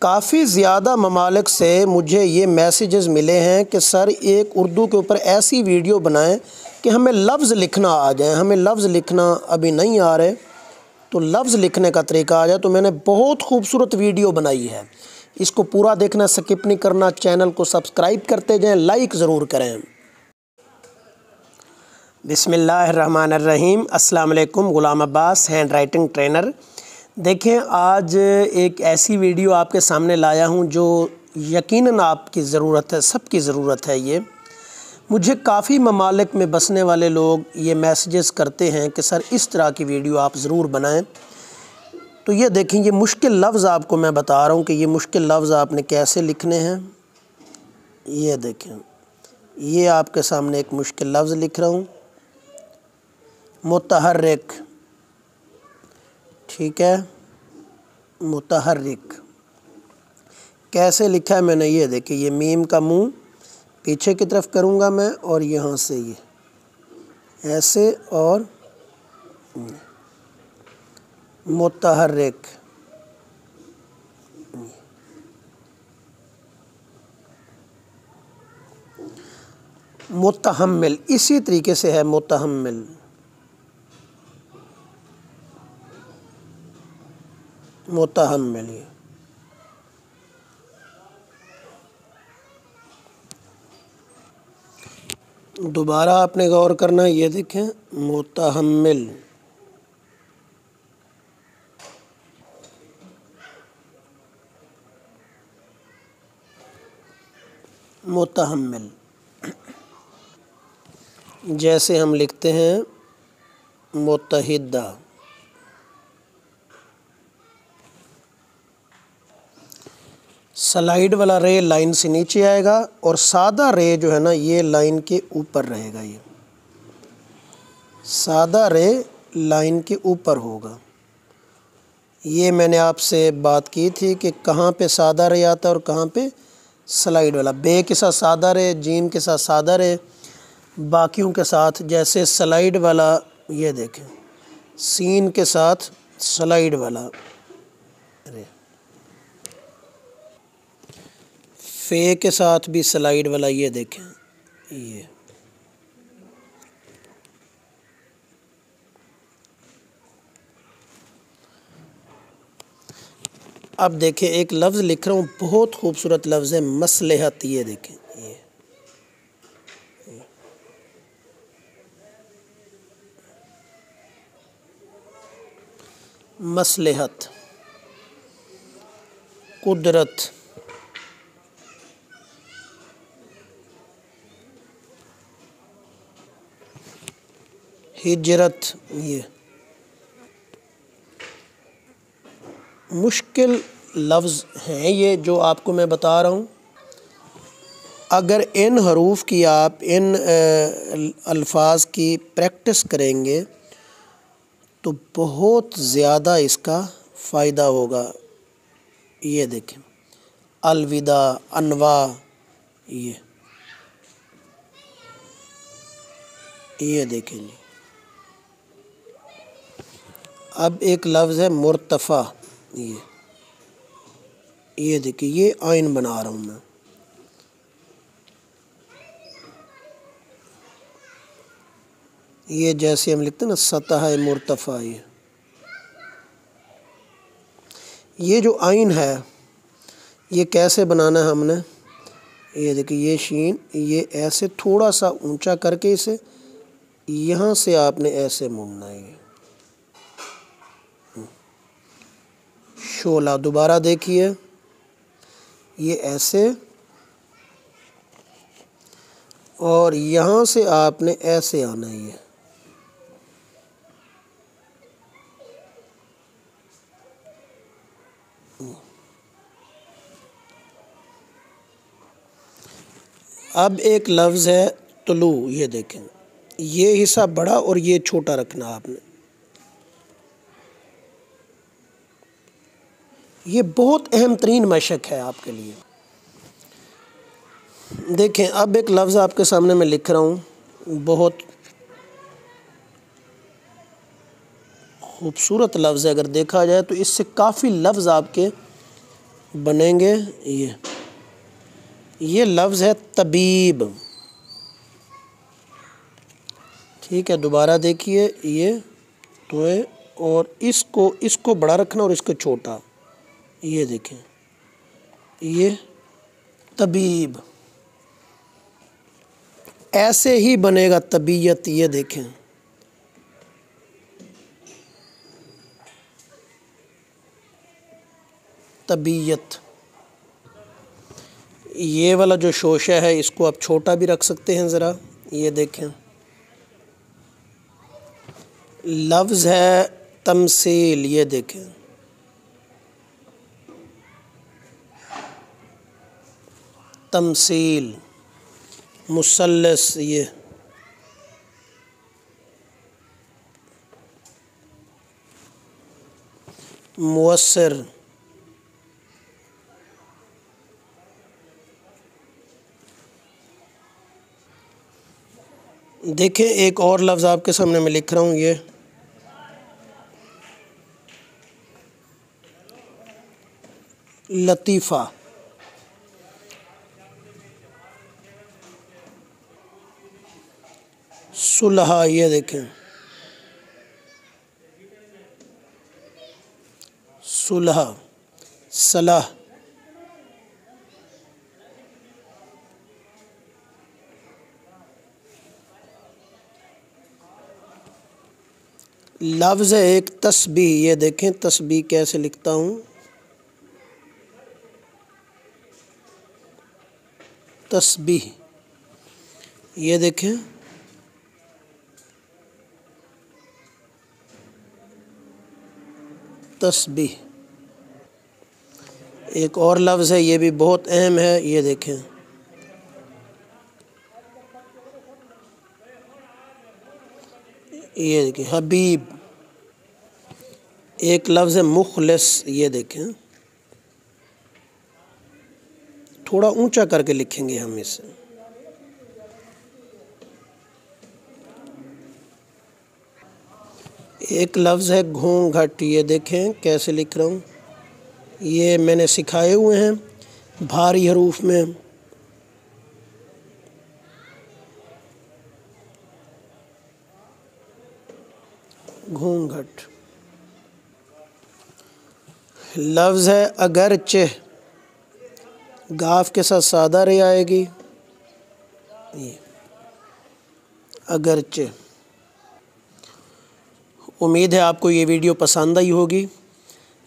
काफ़ी ज़्यादा ममालिक से मुझे ये मैसेजेस मिले हैं कि सर एक उर्दू के ऊपर ऐसी वीडियो बनाएं कि हमें लफ्ज़ लिखना आ जाए। हमें लफ्ज़ लिखना अभी नहीं आ रहे, तो लफ्ज़ लिखने का तरीका आ जाए। तो मैंने बहुत खूबसूरत वीडियो बनाई है, इसको पूरा देखना, स्किप नहीं करना। चैनल को सब्सक्राइब करते जाएं, लाइक ज़रूर करें। बिस्मिल्लाहिर्रहमानिर्रहीम। अस्सलाम वालेकुम। ग़ुलाम अब्बास, हैंड राइटिंग ट्रेनर। देखें, आज एक ऐसी वीडियो आपके सामने लाया हूं जो यकीनन आपकी ज़रूरत है, सबकी ज़रूरत है। ये मुझे काफ़ी ममालिक में बसने वाले लोग ये मैसेजेस करते हैं कि सर इस तरह की वीडियो आप ज़रूर बनाएं। तो ये देखें, ये मुश्किल लफ्ज़ आपको मैं बता रहा हूँ कि ये मुश्किल लफ्ज़ आपने कैसे लिखने हैं। ये देखें, ये आपके सामने एक मुश्किल लफ्ज़ लिख रहा हूँ, मुतहर्रिक। ठीक है, मुतहर्रिक कैसे लिखा है मैंने, ये देखिए। ये मीम का मुंह पीछे की तरफ करूँगा मैं, और यहाँ से ये ऐसे, और मुतहर्रिक। मुतहम्मिल इसी तरीके से है, मुतहम्मिल। मुतहम्मिल दोबारा आपने गौर करना। ये देखें, मुतहम्मिल। मुतहम्मिल जैसे हम लिखते हैं मुत्तहिदा। स्लाइड वाला रे लाइन से नीचे आएगा, और सादा रे जो है ना, ये लाइन के ऊपर रहेगा। ये सादा रे लाइन के ऊपर होगा। ये मैंने आपसे बात की थी कि कहाँ पे सादा रे आता है और कहाँ पे स्लाइड वाला। बे के साथ सादा रे, जीम के साथ सादा रे, बाकियों के साथ जैसे स्लाइड वाला। ये देखें, सीन के साथ स्लाइड वाला रे, फे के साथ भी स्लाइड वाला। ये देखें, ये अब देखें, एक लफ्ज़ लिख रहा हूँ, बहुत खूबसूरत लफ्ज़ है, मसलहत। ये देखें, ये मसलहत। कुदरत, हिजरत। ये मुश्किल लफ्ज़ हैं ये जो आपको मैं बता रहा हूँ। अगर इन हरूफ की, आप इन अल्फाज की प्रैक्टिस करेंगे तो बहुत ज़्यादा इसका फ़ायदा होगा। ये देखें, अलविदा, अनवा। ये देखें जी। अब एक लफ्ज़ है मुर्तफ़ा। ये देखिए, ये आइन बना रहा हूँ मैं। ये जैसे हम लिखते हैं ना, सतह मुर्तफ़ा। ये जो आइन है, ये कैसे बनाना है हमने। ये देखिए, ये शीन, ये ऐसे थोड़ा सा ऊंचा करके इसे यहाँ से आपने ऐसे मुड़ना है। शोला, दोबारा देखिए, ये ऐसे, और यहाँ से आपने ऐसे आना है। अब एक लफ्ज़ है तुलू। ये देखें, ये हिस्सा बड़ा और ये छोटा रखना आपने। ये बहुत अहम तरीन मशक है आपके लिए। देखें, अब एक लफ्ज़ आपके सामने मैं लिख रहा हूँ, बहुत खूबसूरत लफ्ज़ है। अगर देखा जाए तो इससे काफ़ी लफ्ज़ आपके बनेंगे। ये लफ्ज़ है तबीब। ठीक है, दोबारा देखिए, ये तो है, और इसको बड़ा रखना और इसको छोटा। ये देखें, ये तबीब, ऐसे ही बनेगा तबीयत। ये देखें, तबीयत। ये वाला जो शोशा है इसको आप छोटा भी रख सकते हैं ज़रा। ये देखें, लफ्ज़ है तमसील। ये देखें, तमसील, मुसल्लस। ये मुअस्सिर, देखें एक और लफ्ज़ आपके सामने मैं लिख रहा हूँ, ये लतीफ़ा। सुलह। ये देखें, सुलह, सलाह। लफ्ज़ है एक तस्बीह। ये देखें तस्बीह कैसे लिखता हूँ, तस्बीह। ये देखें, तस्बीह। एक और लफ्ज़ है, ये भी बहुत अहम है। ये देखें, ये देखें हबीब। एक लफ्ज़ है मुखलिस। ये देखें, थोड़ा ऊंचा करके लिखेंगे हम इसे। एक लफ्ज़ है घूंघट। ये देखें कैसे लिख रहा हूँ, ये मैंने सिखाए हुए हैं भारी हरूफ में। घूंघट। लफ्ज़ है अगरचे, गाफ के साथ सादा रे आएगी। ये अगरचे। उम्मीद है आपको ये वीडियो पसंद आई होगी।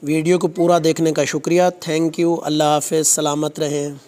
वीडियो को पूरा देखने का शुक्रिया। Thank you. अल्लाह हाफ़िज़। सलामत रहें।